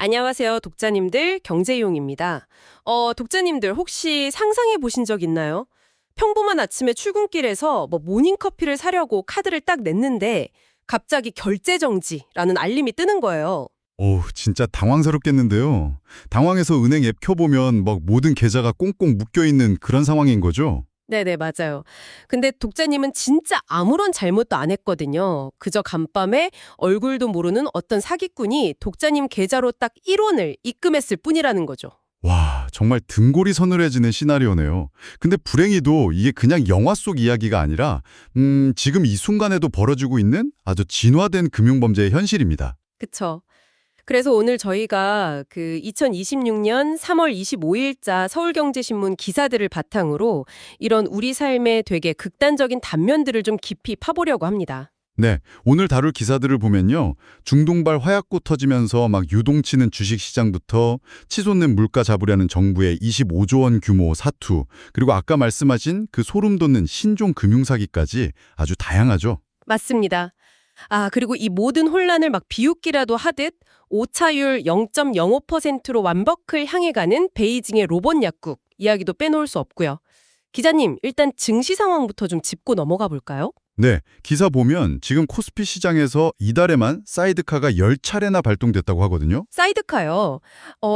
안녕하세요, 독자님들. 경제이용입니다. 독자님들 혹시 상상해 보신 적 있나요? 평범한 아침에 출근길에서 모닝커피를 사려고 카드를 딱 냈는데 갑자기 결제 정지라는 알림이 뜨는 거예요. 진짜 당황스럽겠는데요. 당황해서 은행 앱 켜보면 모든 계좌가 꽁꽁 묶여있는 그런 상황인 거죠? 네네, 맞아요. 근데 독자님은 진짜 아무런 잘못도 안 했거든요. 그저 간밤에 얼굴도 모르는 어떤 사기꾼이 독자님 계좌로 딱 1원을 입금했을 뿐이라는 거죠. 와, 정말 등골이 서늘해지는 시나리오네요. 근데 불행히도 이게 그냥 영화 속 이야기가 아니라 지금 이 순간에도 벌어지고 있는 아주 진화된 금융범죄의 현실입니다. 그쵸. 그래서 오늘 저희가 그 2026년 3월 25일자 서울경제신문 기사들을 바탕으로 이런 우리 삶의 되게 극단적인 단면들을 좀 깊이 파보려고 합니다. 네, 오늘 다룰 기사들을 보면요. 중동발 화약고 터지면서 유동치는 주식시장부터 치솟는 물가 잡으려는 정부의 25조 원 규모 사투, 그리고 아까 말씀하신 그 소름 돋는 신종 금융사기까지 아주 다양하죠. 맞습니다. 그리고 이 모든 혼란을 비웃기라도 하듯 오차율 0.05%로 완벽을 향해 가는 베이징의 로봇 약국 이야기도 빼놓을 수 없고요. 기자님, 일단 증시 상황부터 좀 짚고 넘어가 볼까요? 네, 기사 보면 지금 코스피 시장에서 이달에만 사이드카가 10차례나 발동됐다고 하거든요. 사이드카요.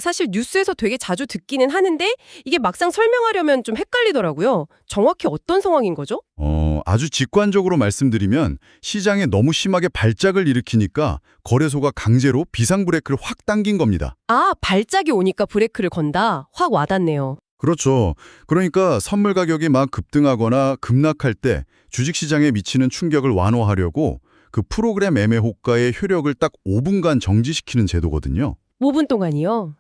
사실 뉴스에서 되게 자주 듣기는 하는데 이게 막상 설명하려면 좀 헷갈리더라고요. 정확히 어떤 상황인 거죠? 아주 직관적으로 말씀드리면 시장에 너무 심하게 발작을 일으키니까 거래소가 강제로 비상브레이크를 확 당긴 겁니다. 발작이 오니까 브레이크를 건다. 확 와닿네요. 그렇죠. 그러니까 선물 가격이 급등하거나 급락할 때 주식시장에 미치는 충격을 완화하려고 그 프로그램 매매 호가의 효력을 딱 5분간 정지시키는 제도거든요. 5분 동안이요.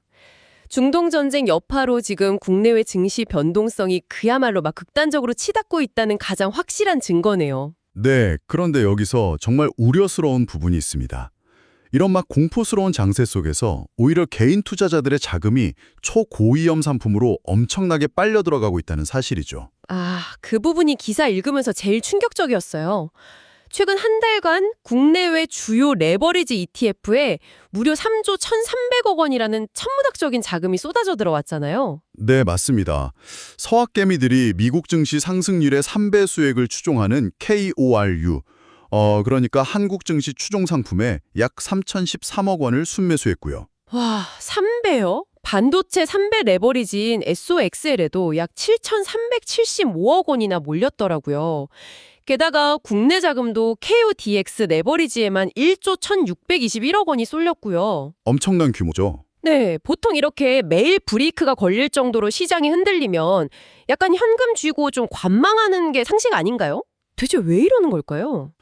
중동전쟁 여파로 지금 국내외 증시 변동성이 그야말로 극단적으로 치닫고 있다는 가장 확실한 증거네요. 네, 그런데 여기서 정말 우려스러운 부분이 있습니다. 이런 공포스러운 장세 속에서 오히려 개인 투자자들의 자금이 초고위험 상품으로 엄청나게 빨려 들어가고 있다는 사실이죠. 그 부분이 기사 읽으면서 제일 충격적이었어요. 최근 한 달간 국내외 주요 레버리지 ETF에 무려 3조 1,300억 원이라는 천문학적인 자금이 쏟아져 들어왔잖아요. 네, 맞습니다. 서학개미들이 미국 증시 상승률의 3배 수익을 추종하는 KORU, 그러니까 한국 증시 추종 상품에 약 3,013억 원을 순매수했고요. 와, 3배요? 반도체 3배 레버리지인 SOXL에도 약 7,375억 원이나 몰렸더라고요. 게다가 국내 자금도 KODX 레버리지에만 1조 1,621억 원이 쏠렸고요. 엄청난 규모죠. 네, 보통 이렇게 매일 브레이크가 걸릴 정도로 시장이 흔들리면 약간 현금 쥐고 좀 관망하는 게 상식 아닌가요? 대체 왜 이러는 걸까요?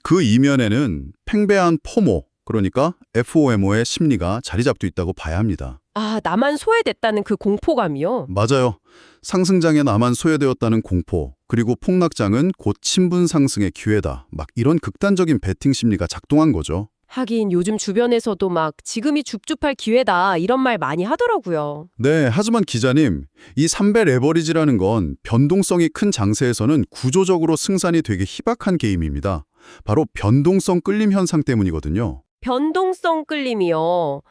그 이면에는 팽배한 포모, 그러니까 FOMO의 심리가 자리 잡고 있다고 봐야 합니다. 나만 소외됐다는 그 공포감이요? 맞아요. 상승장에 나만 소외되었다는 공포, 그리고 폭락장은 곧 신분 상승의 기회다. 이런 극단적인 베팅 심리가 작동한 거죠. 하긴 요즘 주변에서도 지금이 줍줍할 기회다 이런 말 많이 하더라고요. 네, 하지만 기자님, 이 3배 레버리지라는 건 변동성이 큰 장세에서는 구조적으로 승산이 되게 희박한 게임입니다. 바로 변동성 끌림 현상 때문이거든요. 변동성 끌림이요.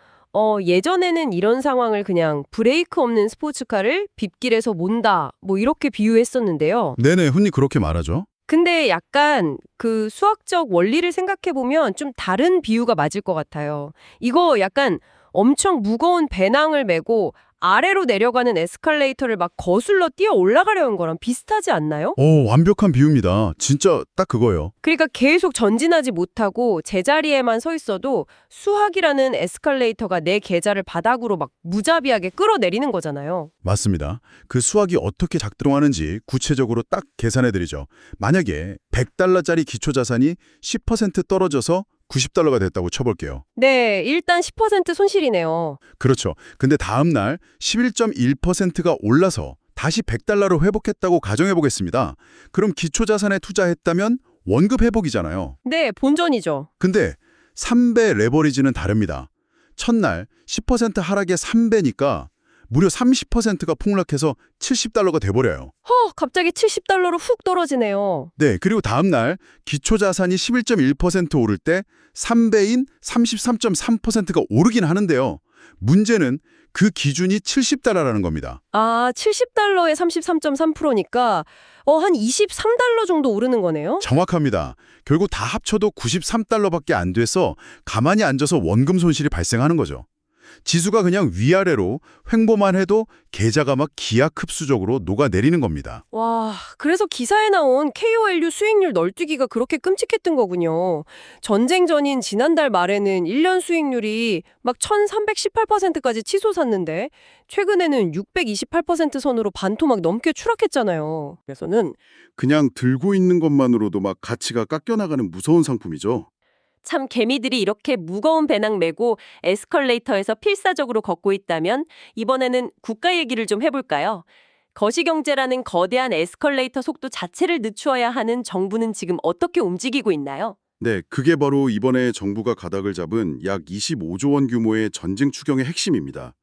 예전에는 이런 상황을 그냥 브레이크 없는 스포츠카를 빗길에서 몬다 이렇게 비유했었는데요. 네네, 흔히 그렇게 말하죠. 근데 약간 그 수학적 원리를 생각해보면 좀 다른 비유가 맞을 것 같아요. 이거 약간 엄청 무거운 배낭을 메고 아래로 내려가는 에스컬레이터를 거슬러 뛰어 올라가려는 거랑 비슷하지 않나요? 완벽한 비유입니다. 진짜 딱 그거예요. 그러니까 계속 전진하지 못하고 제자리에만 서 있어도 수학이라는 에스컬레이터가 내 계좌를 바닥으로 무자비하게 끌어내리는 거잖아요. 맞습니다. 그 수학이 어떻게 작동하는지 구체적으로 딱 계산해드리죠. 만약에 100달러짜리 기초자산이 10% 떨어져서 90달러가 됐다고 쳐볼게요. 네, 일단 10% 손실이네요. 그렇죠. 근데 다음 날 11.1%가 올라서 다시 100달러로 회복했다고 가정해보겠습니다. 그럼 기초자산에 투자했다면 원급 회복이잖아요. 네, 본전이죠. 근데 3배 레버리지는 다릅니다. 첫날 10% 하락에 3배니까 무려 30%가 폭락해서 70달러가 돼버려요. 갑자기 70달러로 훅 떨어지네요. 네, 그리고 다음 날 기초자산이 11.1% 오를 때 3배인 33.3%가 오르긴 하는데요. 문제는 그 기준이 70달러라는 겁니다. 아, 70달러에 33.3%니까 한 23달러 정도 오르는 거네요? 정확합니다. 결국 다 합쳐도 93달러밖에 안 돼서 가만히 앉아서 원금 손실이 발생하는 거죠. 지수가 그냥 위아래로 횡보만 해도 계좌가 막 기하급수적으로 녹아내리는 겁니다. 와, 그래서 기사에 나온 KOLU 수익률 널뛰기가 그렇게 끔찍했던 거군요. 전쟁 전인 지난달 말에는 1년 수익률이 막 1318%까지 치솟았는데 최근에는 628% 선으로 반토막 넘게 추락했잖아요. 그래서는 그냥 들고 있는 것만으로도 막 가치가 깎여나가는 무서운 상품이죠. 참 개미들이 이렇게 무거운 배낭 메고 에스컬레이터에서 필사적으로 걷고 있다면 이번에는 국가 얘기를 좀 해볼까요? 거시경제라는 거대한 에스컬레이터 속도 자체를 늦추어야 하는 정부는 지금 어떻게 움직이고 있나요? 네, 그게 바로 이번에 정부가 가닥을 잡은 약 25조 원 규모의 전쟁 추경의 핵심입니다.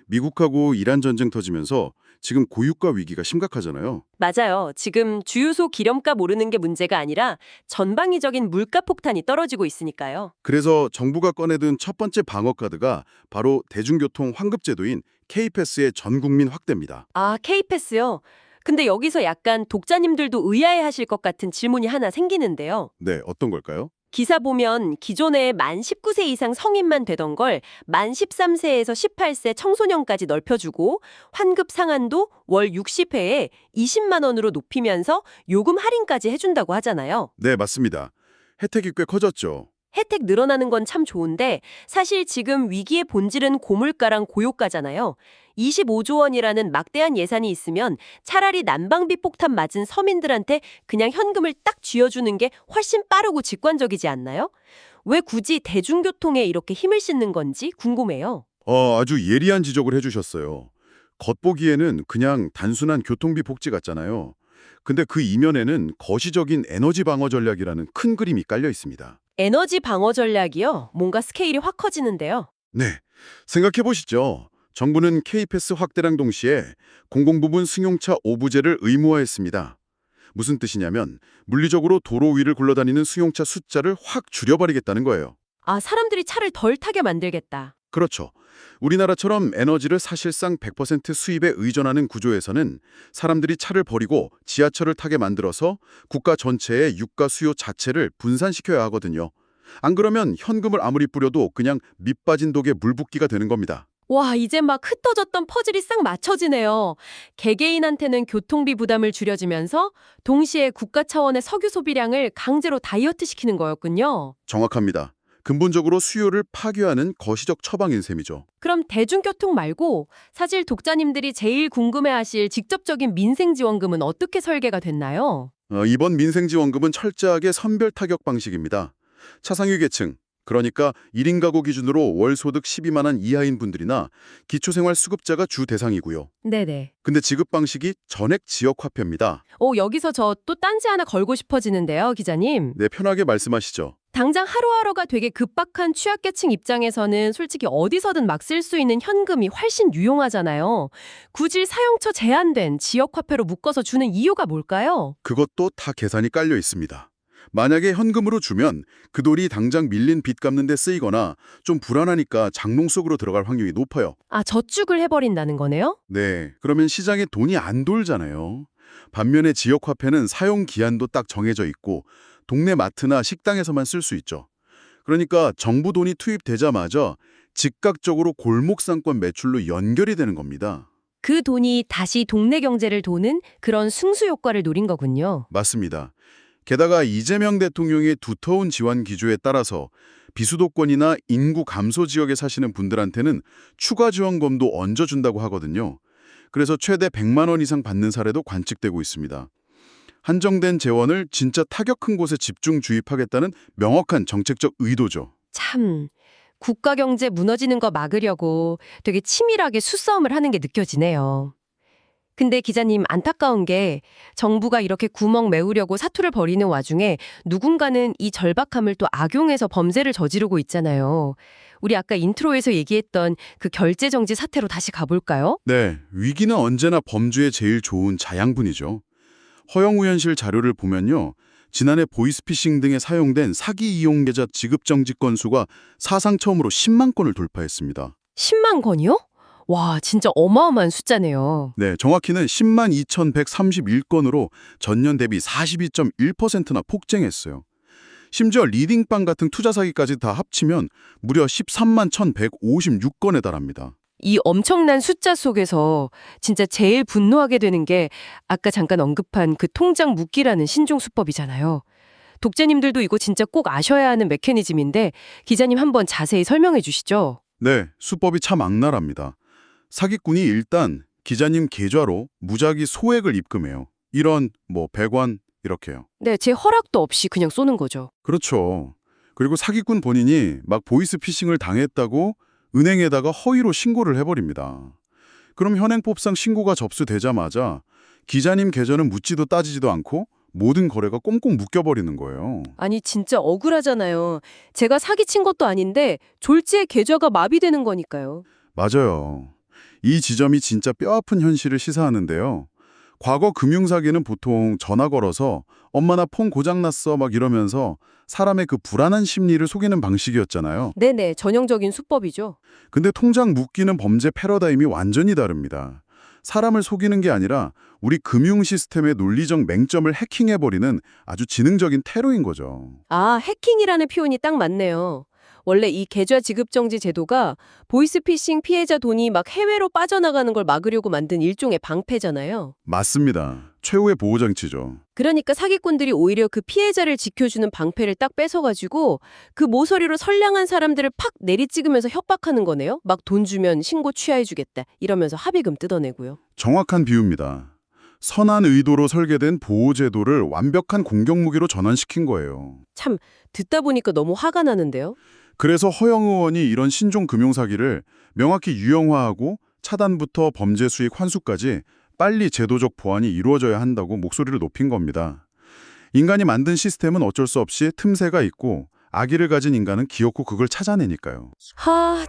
미국하고 이란 전쟁 터지면서 지금 고유가 위기가 심각하잖아요. 맞아요. 지금 주유소 기름값 오르는 게 문제가 아니라 전방위적인 물가 폭탄이 떨어지고 있으니까요. 그래서 정부가 꺼내든 첫 번째 방어 카드가 바로 대중교통 환급제도인 K패스의 전국민 확대입니다. 아, K패스요? 근데 여기서 약간 독자님들도 의아해하실 것 같은 질문이 하나 생기는데요. 네, 어떤 걸까요? 기사 보면 기존에 만 19세 이상 성인만 되던 걸 만 13세에서 18세 청소년까지 넓혀주고 환급 상한도 월 60회에 20만 원으로 높이면서 요금 할인까지 해준다고 하잖아요. 네, 맞습니다. 혜택이 꽤 커졌죠. 혜택 늘어나는 건 참 좋은데 사실 지금 위기의 본질은 고물가랑 고요가잖아요. 25조 원이라는 막대한 예산이 있으면 차라리 난방비 폭탄 맞은 서민들한테 그냥 현금을 딱 쥐어주는 게 훨씬 빠르고 직관적이지 않나요? 왜 굳이 대중교통에 이렇게 힘을 싣는 건지 궁금해요. 아주 예리한 지적을 해주셨어요. 겉보기에는 그냥 단순한 교통비 복지 같잖아요. 근데 그 이면에는 거시적인 에너지 방어 전략이라는 큰 그림이 깔려 있습니다. 에너지 방어 전략이요? 뭔가 스케일이 확 커지는데요. 네, 생각해 보시죠. 정부는 K패스 확대랑 동시에 공공부문 승용차 5부제를 의무화했습니다. 무슨 뜻이냐면 물리적으로 도로 위를 굴러다니는 승용차 숫자를 확 줄여버리겠다는 거예요. 아, 사람들이 차를 덜 타게 만들겠다. 그렇죠. 우리나라처럼 에너지를 사실상 100% 수입에 의존하는 구조에서는 사람들이 차를 버리고 지하철을 타게 만들어서 국가 전체의 유가 수요 자체를 분산시켜야 하거든요. 안 그러면 현금을 아무리 뿌려도 그냥 밑 빠진 독에 물 붓기가 되는 겁니다. 와, 이제 막 흩어졌던 퍼즐이 싹 맞춰지네요. 개개인한테는 교통비 부담을 줄여주면서 동시에 국가 차원의 석유 소비량을 강제로 다이어트 시키는 거였군요. 정확합니다. 근본적으로 수요를 파괴하는 거시적 처방인 셈이죠. 그럼 대중교통 말고 사실 독자님들이 제일 궁금해하실 직접적인 민생지원금은 어떻게 설계가 됐나요? 이번 민생지원금은 철저하게 선별 타격 방식입니다. 차상위 계층, 그러니까 1인 가구 기준으로 월 소득 12만 원 이하인 분들이나 기초생활수급자가 주 대상이고요. 네네. 근데 지급 방식이 전액 지역화폐입니다. 여기서 저 또 딴지 하나 걸고 싶어지는데요, 기자님. 네, 편하게 말씀하시죠. 당장 하루하루가 되게 급박한 취약계층 입장에서는 솔직히 어디서든 막 쓸 수 있는 현금이 훨씬 유용하잖아요. 굳이 사용처 제한된 지역화폐로 묶어서 주는 이유가 뭘까요? 그것도 다 계산이 깔려 있습니다. 만약에 현금으로 주면 그 돈이 당장 밀린 빚 갚는 데 쓰이거나 좀 불안하니까 장롱 속으로 들어갈 확률이 높아요. 아, 저축을 해버린다는 거네요? 네, 그러면 시장에 돈이 안 돌잖아요. 반면에 지역화폐는 사용 기한도 딱 정해져 있고 동네 마트나 식당에서만 쓸 수 있죠. 그러니까 정부 돈이 투입되자마자 즉각적으로 골목상권 매출로 연결이 되는 겁니다. 그 돈이 다시 동네 경제를 도는 그런 승수 효과를 노린 거군요. 맞습니다. 게다가 이재명 대통령의 두터운 지원 기조에 따라서 비수도권이나 인구 감소 지역에 사시는 분들한테는 추가 지원금도 얹어준다고 하거든요. 그래서 최대 100만 원 이상 받는 사례도 관측되고 있습니다. 한정된 재원을 진짜 타격 큰 곳에 집중 주입하겠다는 명확한 정책적 의도죠. 참, 국가 경제 무너지는 거 막으려고 되게 치밀하게 수싸움을 하는 게 느껴지네요. 근데 기자님, 안타까운 게 정부가 이렇게 구멍 메우려고 사투를 벌이는 와중에 누군가는 이 절박함을 또 악용해서 범죄를 저지르고 있잖아요. 우리 아까 인트로에서 얘기했던 그 결제정지 사태로 다시 가볼까요? 네, 위기는 언제나 범주에 제일 좋은 자양분이죠. 허영우현실 자료를 보면요. 지난해 보이스피싱 등에 사용된 사기 이용 계좌 지급 정지 건수가 사상 처음으로 10만 건을 돌파했습니다. 10만 건이요? 와, 진짜 어마어마한 숫자네요. 네, 정확히는 10만 2,131건으로 전년 대비 42.1%나 폭증했어요. 심지어 리딩방 같은 투자 사기까지 다 합치면 무려 13만 1,156건에 달합니다. 이 엄청난 숫자 속에서 진짜 제일 분노하게 되는 게 아까 잠깐 언급한 그 통장 묶기라는 신종 수법이잖아요. 독자님들도 이거 진짜 꼭 아셔야 하는 메커니즘인데 기자님 한번 자세히 설명해 주시죠. 네, 수법이 참 악랄합니다. 사기꾼이 일단 기자님 계좌로 무작위 소액을 입금해요. 1원, 100원 이렇게요. 네, 제 허락도 없이 그냥 쏘는 거죠. 그렇죠. 그리고 사기꾼 본인이 막 보이스피싱을 당했다고 은행에다가 허위로 신고를 해버립니다. 그럼 현행법상 신고가 접수되자마자 기자님 계좌는 묻지도 따지지도 않고 모든 거래가 꽁꽁 묶여버리는 거예요. 아니 진짜 억울하잖아요. 제가 사기친 것도 아닌데 졸지에 계좌가 마비되는 거니까요. 맞아요. 이 지점이 진짜 뼈아픈 현실을 시사하는데요. 과거 금융사기는 보통 전화 걸어서 엄마 나 폰 고장났어 막 이러면서 사람의 그 불안한 심리를 속이는 방식이었잖아요. 네네, 전형적인 수법이죠. 근데 통장 묶이는 범죄 패러다임이 완전히 다릅니다. 사람을 속이는 게 아니라 우리 금융 시스템의 논리적 맹점을 해킹해버리는 아주 지능적인 테러인 거죠. 아, 해킹이라는 표현이 딱 맞네요. 원래 이 계좌 지급 정지 제도가 보이스피싱 피해자 돈이 막 해외로 빠져나가는 걸 막으려고 만든 일종의 방패잖아요. 맞습니다. 최후의 보호장치죠. 그러니까 사기꾼들이 오히려 그 피해자를 지켜주는 방패를 딱 뺏어가지고 그 모서리로 선량한 사람들을 팍 내리찍으면서 협박하는 거네요. 막 돈 주면 신고 취하해주겠다 이러면서 합의금 뜯어내고요. 정확한 비유입니다. 선한 의도로 설계된 보호제도를 완벽한 공격무기로 전환시킨 거예요. 참 듣다 보니까 너무 화가 나는데요. 그래서 허영 의원이 이런 신종 금융사기를 명확히 유형화하고 차단부터 범죄 수익 환수까지 빨리 제도적 보완이 이루어져야 한다고 목소리를 높인 겁니다. 인간이 만든 시스템은 어쩔 수 없이 틈새가 있고 악의를 가진 인간은 기어코 그걸 찾아내니까요.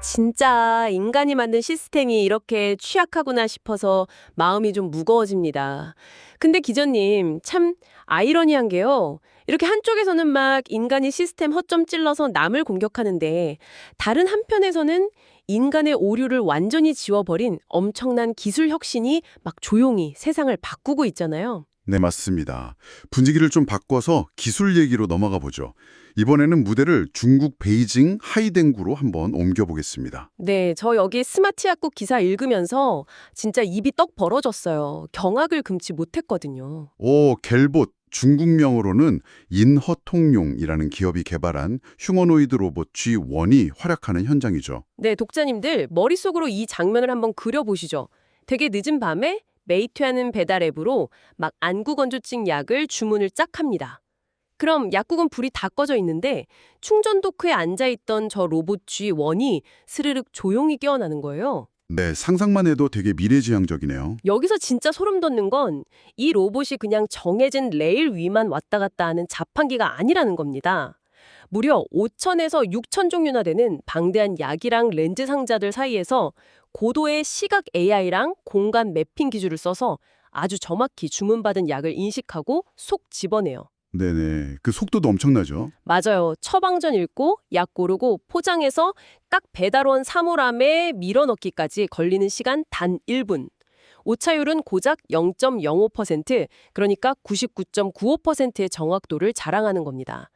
진짜 인간이 만든 시스템이 이렇게 취약하구나 싶어서 마음이 좀 무거워집니다. 근데 기자님, 참 아이러니한 게요. 이렇게 한쪽에서는 막 인간이 시스템 허점 찔러서 남을 공격하는데 다른 한편에서는 인간의 오류를 완전히 지워버린 엄청난 기술 혁신이 막 조용히 세상을 바꾸고 있잖아요. 네, 맞습니다. 분위기를 좀 바꿔서 기술 얘기로 넘어가 보죠. 이번에는 무대를 중국 베이징 하이댕구로 한번 옮겨보겠습니다. 네, 저 여기 스마트 약국 기사 읽으면서 진짜 입이 떡 벌어졌어요. 경악을 금치 못했거든요. 갤봇, 중국명으로는 인허통용이라는 기업이 개발한 휴머노이드 로봇 G1이 활약하는 현장이죠. 네, 독자님들 머릿속으로 이 장면을 한번 그려보시죠. 되게 늦은 밤에 메이트하는 배달 앱으로 막 안구건조증 약을 주문을 짝 합니다. 그럼 약국은 불이 다 꺼져 있는데 충전 도크에 앉아있던 저 로봇 G1이 스르륵 조용히 깨어나는 거예요. 네, 상상만 해도 되게 미래지향적이네요. 여기서 진짜 소름 돋는 건 이 로봇이 그냥 정해진 레일 위만 왔다 갔다 하는 자판기가 아니라는 겁니다. 무려 5,000에서 6,000 종류나 되는 방대한 약이랑 렌즈 상자들 사이에서 고도의 시각 AI랑 공간 매핑 기술을 써서 아주 정확히 주문받은 약을 인식하고 속 집어내요. 네네, 그 속도도 엄청나죠. 맞아요. 처방전 읽고 약 고르고 포장해서 각 배달원 사물함에 밀어넣기까지 걸리는 시간 단 1분. 오차율은 고작 0.05%, 그러니까 99.95%의 정확도를 자랑하는 겁니다.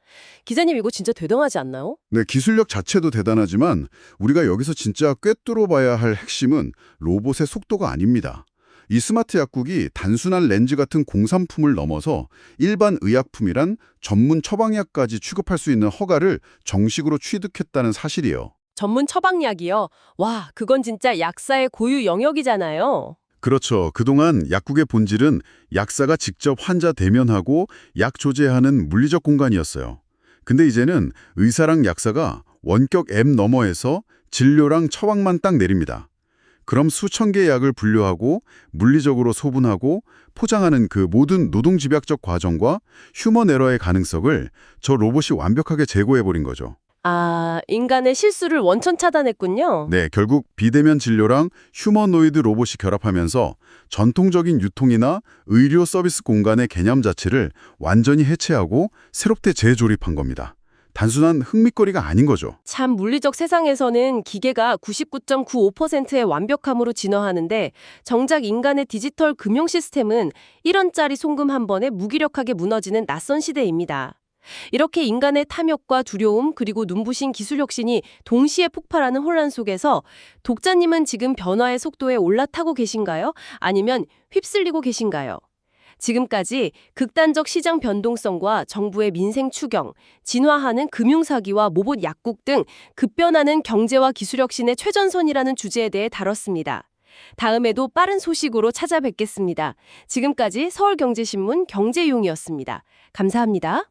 기자님 이거 진짜 대단하지 않나요? 네, 기술력 자체도 대단하지만 우리가 여기서 진짜 꿰뚫어 봐야 할 핵심은 로봇의 속도가 아닙니다. 이 스마트 약국이 단순한 렌즈 같은 공산품을 넘어서 일반 의약품이란 전문 처방약까지 취급할 수 있는 허가를 정식으로 취득했다는 사실이에요. 전문 처방약이요? 와, 그건 진짜 약사의 고유 영역이잖아요. 그렇죠. 그동안 약국의 본질은 약사가 직접 환자 대면하고 약 조제하는 물리적 공간이었어요. 근데 이제는 의사랑 약사가 원격 앱 너머에서 진료랑 처방만 딱 내립니다. 그럼 수천 개의 약을 분류하고 물리적으로 소분하고 포장하는 그 모든 노동집약적 과정과 휴먼 에러의 가능성을 저 로봇이 완벽하게 제거해버린 거죠. 아, 인간의 실수를 원천 차단했군요. 네, 결국 비대면 진료랑 휴머노이드 로봇이 결합하면서 전통적인 유통이나 의료 서비스 공간의 개념 자체를 완전히 해체하고 새롭게 재조립한 겁니다. 단순한 흥미거리가 아닌 거죠. 참 물리적 세상에서는 기계가 99.95%의 완벽함으로 진화하는데 정작 인간의 디지털 금융 시스템은 1원짜리 송금 한 번에 무기력하게 무너지는 낯선 시대입니다. 이렇게 인간의 탐욕과 두려움 그리고 눈부신 기술 혁신이 동시에 폭발하는 혼란 속에서 독자님은 지금 변화의 속도에 올라타고 계신가요? 아니면 휩쓸리고 계신가요? 지금까지 극단적 시장 변동성과 정부의 민생 추경, 진화하는 금융사기와 모봇 약국 등 급변하는 경제와 기술 혁신의 최전선이라는 주제에 대해 다뤘습니다. 다음에도 빠른 소식으로 찾아뵙겠습니다. 지금까지 서울경제신문 경제용이었습니다. 감사합니다.